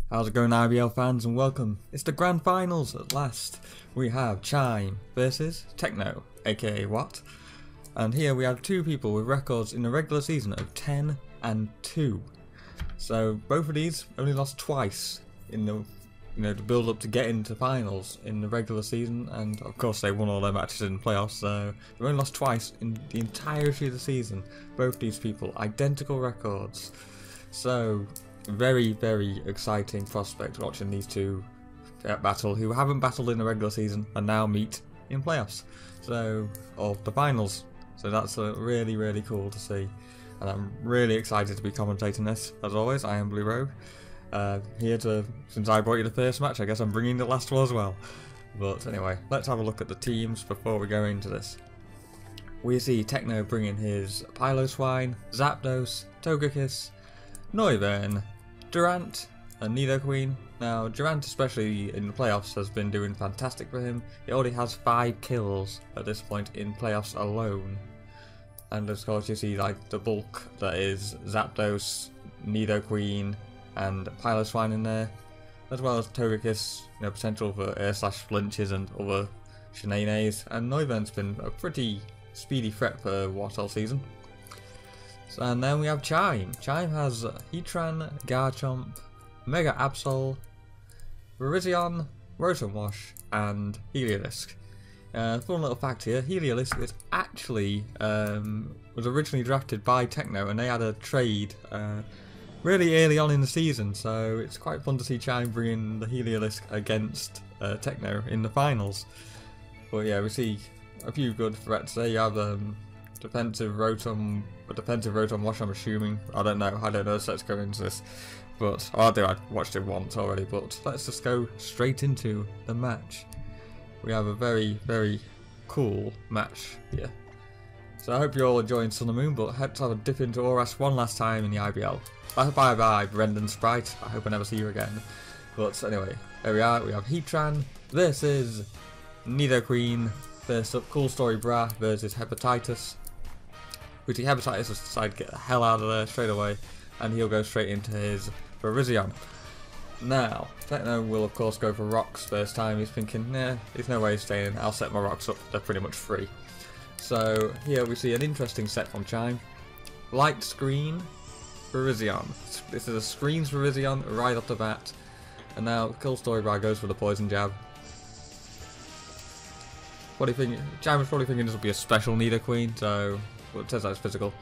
How's it going, IBL fans, and welcome. It's the grand finals at last. We have Chime versus Techno, aka What? And here we have two people with records in the regular season of 10 and 2. So both of these only lost twice in the the build up to get into finals in the regular season, and of course they won all their matches in the playoffs, so they only lost twice in the entirety of the season. Both these people, identical records. So very, very exciting prospect watching these two battle, who haven't battled in the regular season and now meet in playoffs, or the finals. So that's really, really cool to see, and I'm really excited to be commentating this. As always, I am Blue Rogue. Since I brought you the first match, I guess I'm bringing the last one as well. But anyway, let's have a look at the teams before we go into this. We see Techno bringing his Piloswine, Zapdos, Togekiss, Noivern, Durant, and Nidoqueen. Now, Durant, especially in the playoffs, has been doing fantastic for him. He already has 5 kills at this point in playoffs alone. And of course, you see like the bulk that is Zapdos, Nidoqueen, and Piloswine in there, as well as Togekiss, potential for air/flinches and other shenanigans. And Noivern's been a pretty speedy threat for what all season. And then we have Chime. Chime has Heatran, Garchomp, Mega Absol, Virizion, Rotom-Wash, and Heliolisk. Fun little fact here, Heliolisk is actually was originally drafted by Techno, and they had a trade really early on in the season, so it's quite fun to see Chime bringing the Heliolisk against Techno in the finals. But yeah, we see a few good threats there. You have defensive Rotom Wash, I'm assuming. I don't know, so let's go into this. But I watched it once already, but let's just go straight into the match. We have a very, very cool match here. So I hope you're all enjoying Sun and Moon, but let's have a dip into ORAS one last time in the IBL. Bye bye, Brendan Sprite. I hope I never see you again. But anyway, there we are. We have Heatran versus Nidoqueen. First up, Cool Story Bra versus Hepatitis. Which Hepatitis has decided to get the hell out of there straight away, and he'll go straight into his Virizion. Now, Techno will of course go for rocks first time. He's thinking, nah, there's no way he's staying. I'll set my rocks up. They're pretty much free. So here we see an interesting set from Chime. Light Screen Virizion. This is a Screens Virizion right off the bat. And now Cool Story Bra goes for the Poison Jab. What do you think? Chime is probably thinking this will be a special Nidoqueen, so it says that it's physical.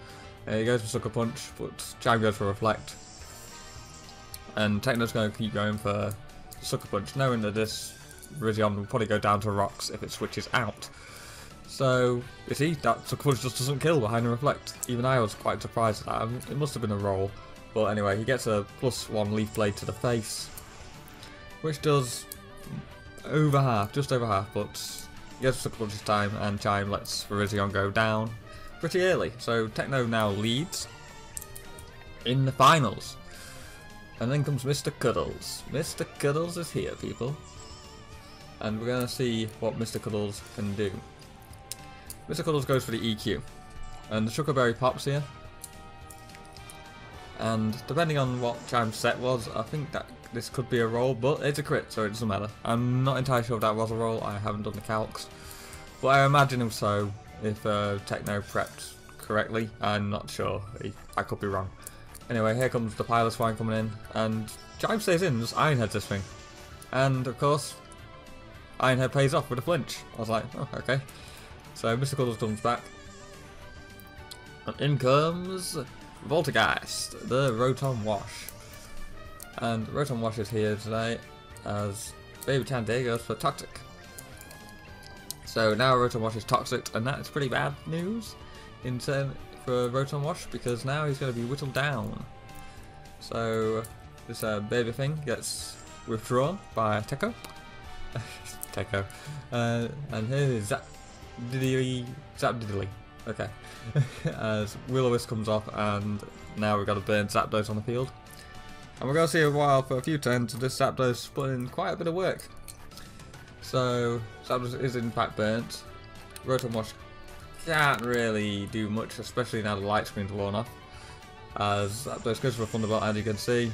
He goes for Sucker Punch, but Chime goes for Reflect. And Techno's going to keep going for Sucker Punch, knowing that this Virizion will probably go down to rocks if it switches out. So, you see, that Sucker Punch just doesn't kill behind the Reflect. Even I was quite surprised at that. It must have been a roll. But anyway, he gets a +1 Leaf Blade to the face, which does over half, just over half, but he gets Sucker Punch this time, and Chime lets Virizion go down pretty early. So Techno now leads in the finals. And then comes Mr. Cuddles. Mr. Cuddles is here, people. And we're going to see what Mr. Cuddles can do. Mr. Cuddles goes for the EQ. And the Sugarberry pops here. And depending on what Chime's set was, I think that this could be a roll, but it's a crit, so it doesn't matter. I'm not entirely sure if that was a roll. I haven't done the calcs. But I imagine if so, if Techno prepped correctly. I'm not sure. I could be wrong. Anyway, here comes the Piloswine coming in, and Chime stays in, just Ironheads this thing. And of course, Ironhead pays off with a flinch. I was like, oh, okay. So Mr. Cuddles comes back. And in comes Voltergeist, the Rotom Wash. And Rotom Wash is here today as Baby Chanday goes for Toxic. So now Rotom Wash is Toxic, and that is pretty bad news for Rotom Wash, because now he's going to be whittled down. So this baby thing gets withdrawn by Techno. Techno. And here is Zap Diddly. Okay. As Will-O-Wisp comes off, and now we've got to burn Zapdos on the field. And we're going to see a while for a few turns of this Zapdos put in quite a bit of work. So Zapdos is in fact burnt. Rotom Wash can't really do much, especially now the light screen's worn off. As Zapdos goes for a Thunderbolt, as you can see.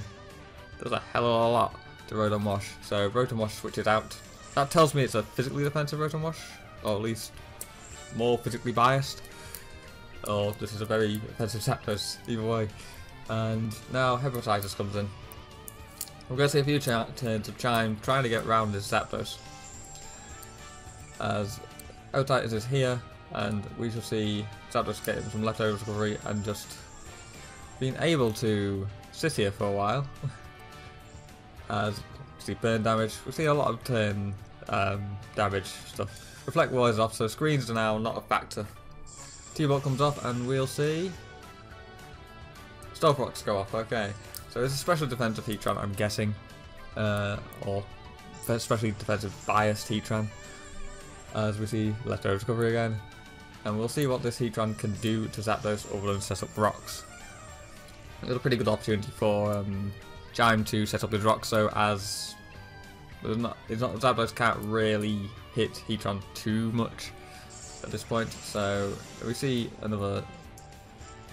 does a hell of a lot to Rotom Wash. So Rotom Wash switches out. That tells me it's a physically defensive Rotom Wash, or at least more physically biased. Or this is a very offensive Zapdos, either way. And now Hepatitis comes in. We're going to see a few turns of Chime trying to get around this Zapdos. As Hepatitis is here, and we shall see Zapdos getting some leftover recovery and just being able to sit here for a while. As we see burn damage, we see a lot of turn damage stuff. Reflect Wall is off, so screens are now not a factor. T-Bot comes off, and we'll see Stealth Rocks go off. Okay, so it's a special defensive Heatran, I'm guessing, or especially defensive biased Heatran. As we see leftover recovery again, and we'll see what this Heatran can do to Zapdos other than set up rocks. It's a pretty good opportunity for Chime to set up his rocks, so as Zapdos can't really hit Heatran too much at this point. So we see another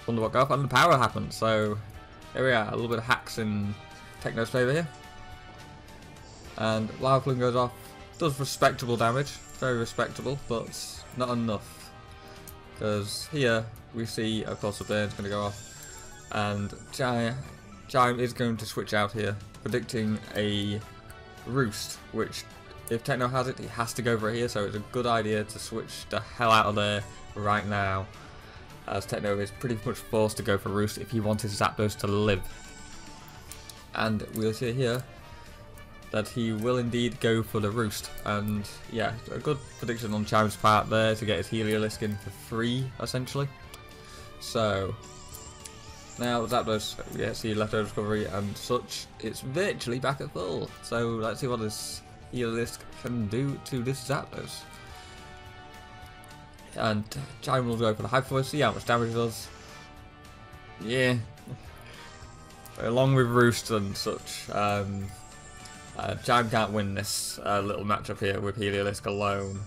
Thunderbolt go off, and the power happens. So here we are, a little bit of hacks in Techno's favour here. And Lava Plume goes off, does respectable damage, very respectable, but not enough. Because here we see, of course, the burn's going to go off, and Chime is going to switch out here, predicting a Roost, which if Techno has it, he has to go for it here, so it's a good idea to switch the hell out of there right now, as Techno is pretty much forced to go for Roost if he wants his Zapdos to live. And we'll see here that he will indeed go for the Roost, and yeah, a good prediction on Chime's part there to get his Heliolisk in for free, essentially. So now Zapdos, yeah, see leftover recovery and such, it's virtually back at full. So let's see what this Heliolisk can do to this Zapdos. And Chime will go for the Hyper Voice, see how much damage it does. Yeah. Along with Roost and such, Chime can't win this little matchup here with Heliolisk alone.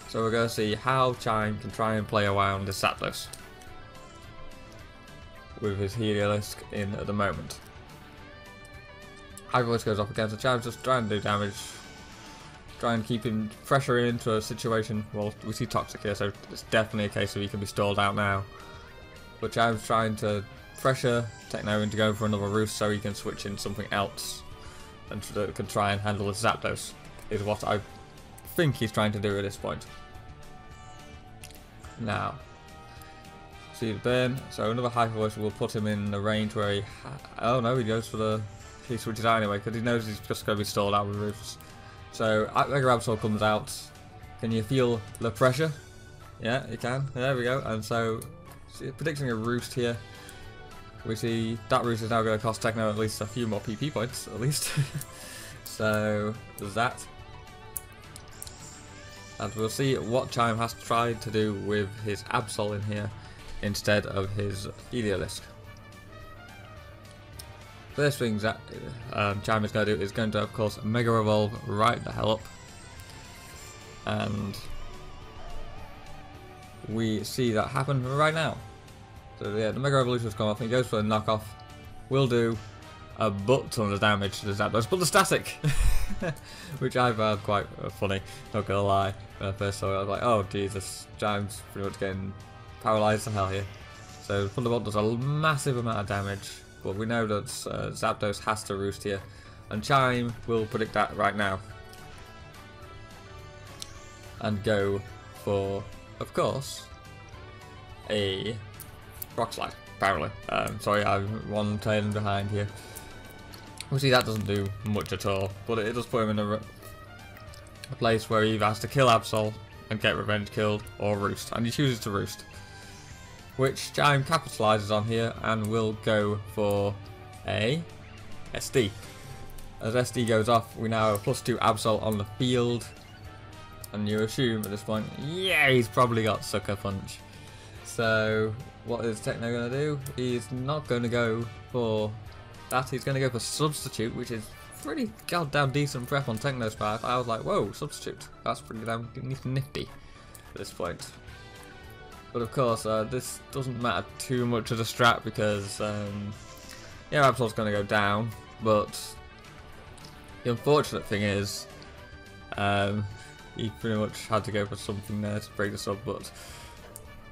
So we're going to see how Chime can try and play around this Zapdos with his Heliolisk in at the moment. Hyper Voice goes off again, so Chime's just trying to do damage, trying to keep him pressure into a situation. Well, we see Toxic here, so it's definitely a case of he can be stalled out now. But Chime's trying to pressure Techno into going for another Roost so he can switch in something else and can try and handle his Zapdos, is what I think he's trying to do at this point. Now, see the burn, so another Hyper Voice will put him in the range where he oh no, he goes for the, he switches out anyway because he knows he's just going to be stalled out with Roosts. So Mega Absol comes out. Can you feel the pressure? Yeah, you can. There we go. And so predicting a Roost here. We see that Roost is now going to cost Techno at least a few more PP points, at least. So there's that. And we'll see what Chime has tried to do with his Absol in here instead of his Heliolisk. First thing that Chime is going to do is going to, of course, Mega Evolve right the hell up. And we see that happen right now. So yeah, the Mega Evolution has come off and he goes for a knockoff. Will do a butt ton of damage to the Zapdos, but the static! Which I found quite funny, not gonna lie. When I first saw it, I was like, oh Jesus, Chime's pretty much getting paralysed to hell here. So Thunderbolt does a massive amount of damage, but we know that Zapdos has to Roost here, and Chime will predict that right now. And go for, of course, a Rock Slide, apparently. Sorry, I'm one turn behind here. We see that doesn't do much at all, but it does put him in a place where he either has to kill Absol and get revenge killed, or Roost, and he chooses to Roost. Which Chime capitalises on here and will go for a SD. As SD goes off, we now have +2 Absol on the field, and you assume at this point, yeah, he's probably got Sucker Punch. So what is Techno going to do? He's not going to go for that, he's going to go for Substitute, which is pretty goddamn decent prep on Techno's part. I was like, whoa, Substitute, that's pretty damn nifty at this point. But of course, this doesn't matter too much as a strat because Yeah, Absol's going to go down, but the unfortunate thing is he pretty much had to go for something there to break the sub, but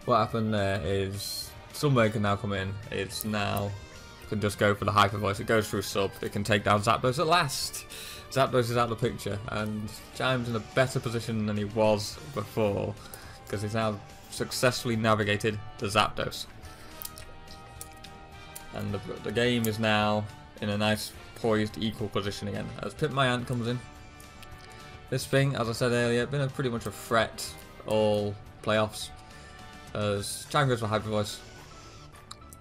what happened there is somewhere can now come in. It's now can just go for the hyper voice. It goes through sub. It can take down Zapdos at last. Zapdos is out of the picture, and Chime's in a better position than he was before because he's now successfully navigated the Zapdos. And the game is now in a nice poised equal position again as Pimp My Ant comes in. This thing, as I said earlier, been pretty much a threat all playoffs as Chime goes for Hyper Voice.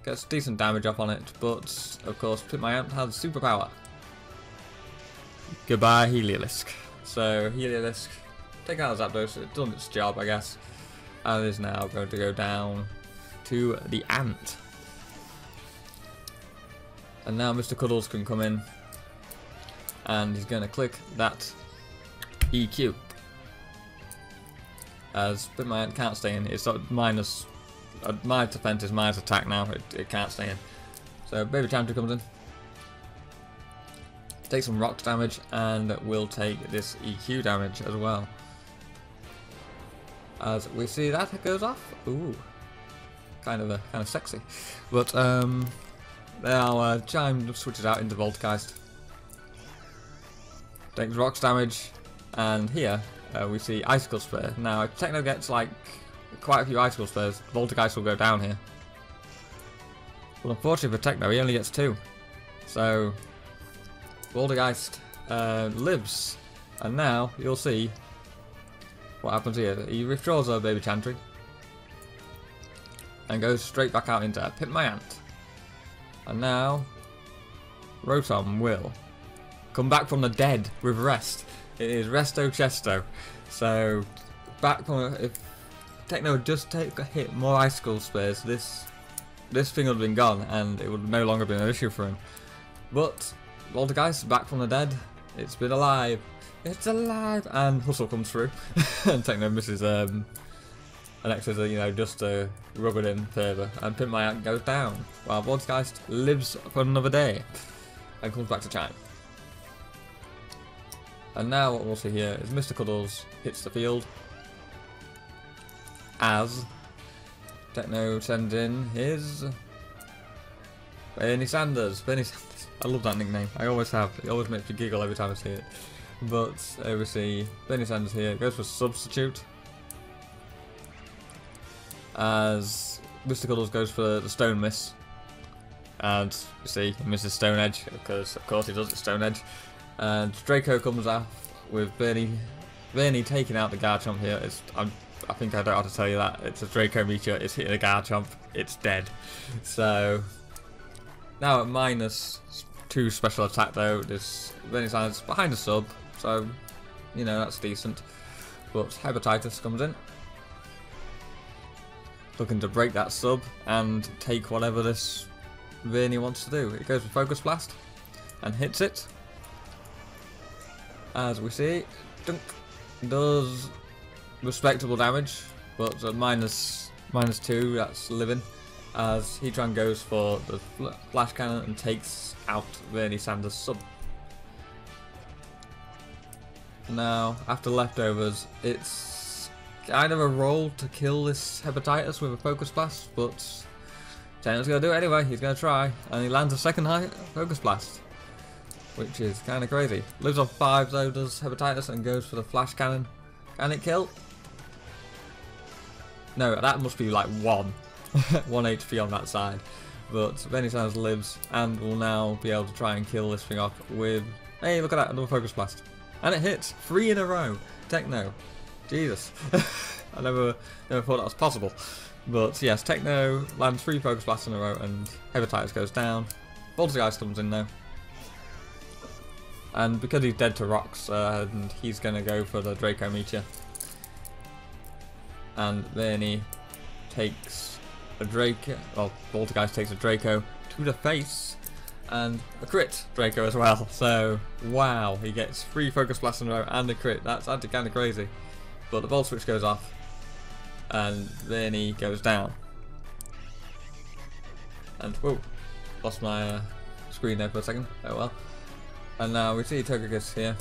Gets decent damage up on it, but of course Pimp My Ant has superpower. Goodbye Heliolisk. So Heliolisk taking out Zapdos, it's done its job I guess, and is now going to go down to the Ant. And now Mr. Cuddles can come in, and he's going to click that EQ. As Pimp My Ant can't stay in, it's minus, my defense is minus attack now, it can't stay in. So Baby Chantry comes in, takes some rocks damage, and will take this EQ damage as well. As we see that goes off, ooh, kind of sexy. But now Chime switches out into Voltgeist, takes rocks damage, and here we see Icicle Sphere. Now if Techno gets like quite a few Icicle Spheres, Voltgeist will go down here. Well, unfortunately for Techno, he only gets 2. So Voltgeist lives, and now you'll see what happens here. He withdraws a Baby Chantry and goes straight back out into Pimp My Ant. And now Rotom will come back from the dead with rest. It is Resto Chesto. So back from, if Techno would just hit more Icicle Spears, this thing would have been gone and it would no longer been an issue for him. But Voltgeist back from the dead. It's been alive. It's alive, and Hustle comes through, and Techno misses an extra, you know, just to rub it in further, and Pimp My Ant goes down, while Voltgeist lives for another day, and comes back to Chime. And now what we'll see here is Mr. Cuddles hits the field, as Techno sends in his Bernie Sanders. I love that nickname, I always have, it always makes me giggle every time I see it. But we see Bernie Sanders here, goes for Substitute, as Mr. Cuddles goes for the Stone Miss, and you see he misses Stone Edge, because of course he does it Stone Edge, and Draco comes off with Bernie taking out the Garchomp here. I think I don't have to tell you that, it's a Draco Meteor, it's hitting a Garchomp, it's dead. So now at -2 special attack though, this Bernie Sanders behind the sub, so you know that's decent. But Hepatitis comes in, looking to break that sub and take whatever this Vernie wants to do. It goes for Focus Blast and hits it. As we see, dunk, does respectable damage, but at -2, that's living. As Heatran goes for the Flash Cannon and takes out Bernie Sanders' sub. Now, after leftovers, it's kind of a roll to kill this Hepatitis with a Focus Blast, but Techno's going to do it anyway. He's going to try, and he lands a second high Focus Blast, which is kind of crazy. Lives on 5 though, does Hepatitis, and goes for the Flash Cannon. Can it kill? No, that must be like 1. 1 HP on that side. But Bernie Sanders lives and will now be able to try and kill this thing off with, hey, look at that, another Focus Blast. And it hits 3 in a row. Techno. Jesus. I never thought that was possible. But yes, Techno lands 3 Focus Blasts in a row and Hepatitis goes down. Voltgeist comes in now. And because he's dead to rocks, and he's going to go for the Draco Meteor. And Bernie takes a Draco, well, Voltgeist takes a Draco to the face, and a crit Draco as well. So, wow, he gets 3 Focus Blasts in a row and a crit. That's actually kind of crazy. But the Volt Switch goes off, and Bernie goes down. And, whoa, lost my screen there for a second. Oh well. And now we see Togekiss here,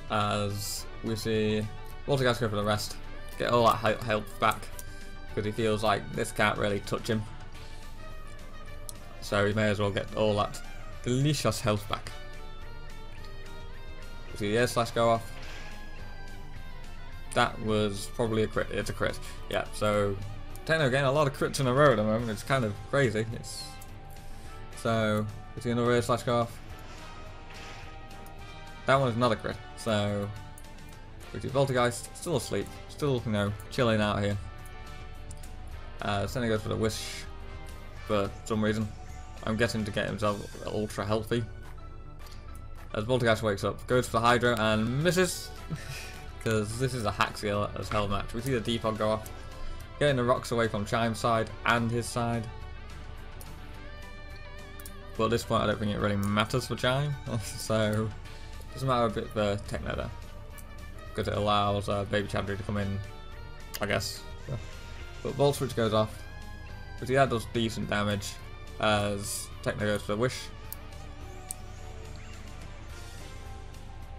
as we see Voltigas go for the rest, get all that health back, because he feels like this can't really touch him. So he may as well get all that delicious health back. We see the Air Slash go off. That was probably a crit. It's a crit. Yeah, so Techno getting a lot of crits in a row at the moment. It's kind of crazy. So we see another Air Slash go off. That one's another crit. So we see Voltigeist still asleep, still, you know, chilling out here. Then he goes for the Wish for some reason. I'm guessing to get himself ultra healthy. As Voltigeist wakes up, goes for the Hydro and misses. Because this is a hack skill as hell match. We see the Depot go off, getting the rocks away from Chime's side and his side. But at this point I don't think it really matters for Chime. So doesn't matter a bit for Techno there, because it allows Baby Chandru to come in, I guess. But Volt Switch goes off. We see that does decent damage as Techno goes for the Wish.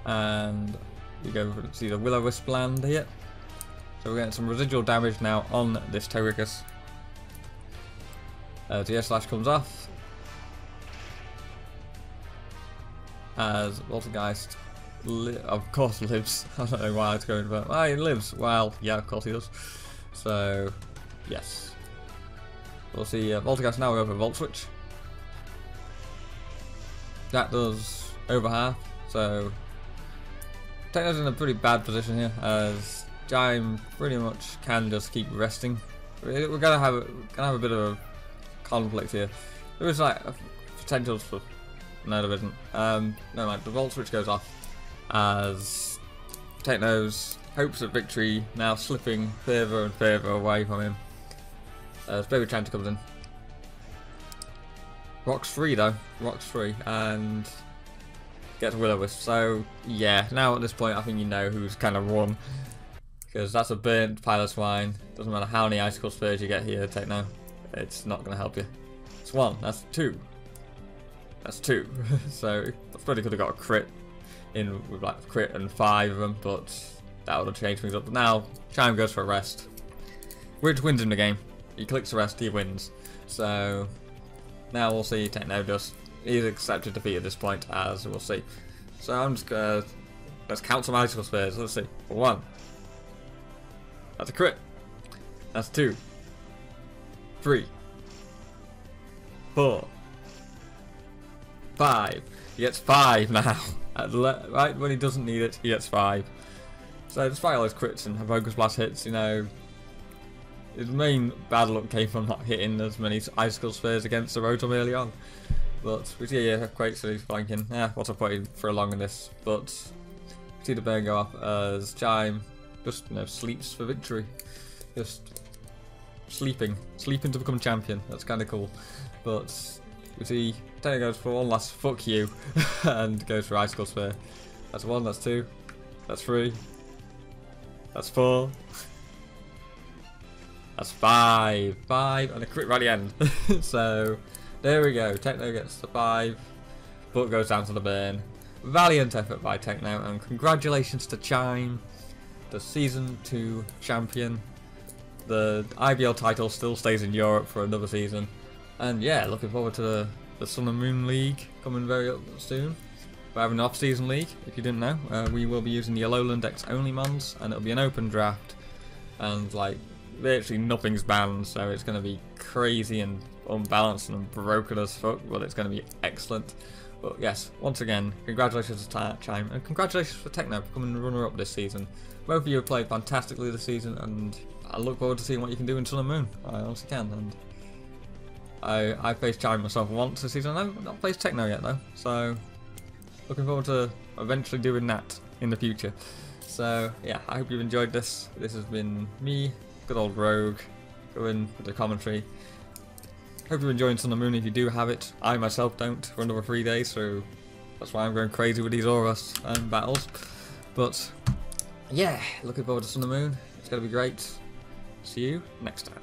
And we go for see the Will-O-Wisp land here. So we're getting some residual damage now on this Togekiss. The Air Slash comes off. As Voltigeist, of course, lives. I don't know why it's going, but he lives. Well, yeah, of course he does. So, yes. We'll see Voltigeist now go for Volt Switch. That does over half, so Techno's in a pretty bad position here, as Chime pretty much can just keep resting. We're gonna have a bit of a conflict here. There is like potential for. No, there isn't. No mind. The Volt Switch goes off as Techno's hopes of victory now slipping further and further away from him. As Baby Chandru comes in. Rock's free though. Rock's free and gets Will-O-Wisp. So yeah, now at this point I think you know who's kind of won, because that's a burnt Piloswine. Doesn't matter how many Icicle Spheres you get here, Techno. It's not going to help you. It's one. That's two. That's two. So I probably could have got a crit in with like crit and 5 of them, but that would have changed things up. But now Chime goes for a rest, which wins him the game. He clicks the rest, he wins. So now we'll see Techno he's accepted defeat at this point, as we'll see. So I'm just gonna let's count some Icicle Spheres. Let's see. 1. That's a crit. That's 2. 3. 4. 5. He gets 5 now. Right when he doesn't need it, he gets 5. So despite all his crits and Focus Blast hits, you know, his main bad luck came from not hitting as many Icicle Spheres against the Rotom early on. But we see here Quakes that he's flanking. What's I put for a long in this? But we see the burn go up as Chime just, you know, sleeps for victory. Just sleeping to become champion. That's kind of cool. But we see Techno goes for one last fuck you and goes for Icicle Sphere. That's 1, that's 2, that's 3, that's 4, that's 5, and a crit right at the end. So there we go, Techno gets the 5, but goes down to the burn. Valiant effort by Techno, and congratulations to Chime, the Season 2 champion. The IBL title still stays in Europe for another season. And yeah, looking forward to the Sun and Moon League coming very up soon. We have an off-season league, if you didn't know. We will be using the Alolan Dex only mons, and it'll be an open draft. And like, virtually nothing's banned, so it's going to be crazy and unbalanced and broken as fuck, but it's going to be excellent. But yes, once again, congratulations to Chime, and congratulations for Techno for coming runner-up this season. Both of you have played fantastically this season, and I look forward to seeing what you can do in Sun and Moon. I honestly can. And I faced Chime myself once this season. I've not faced Techno yet though, so looking forward to eventually doing that in the future. So yeah, I hope you've enjoyed this. This has been me, good old Rogue, going with the commentary. Hope you're enjoying Sun and Moon if you do have it. I myself don't for another 3 days, so that's why I'm going crazy with these ORAS battles. But yeah, looking forward to Sun and Moon. It's going to be great. See you next time.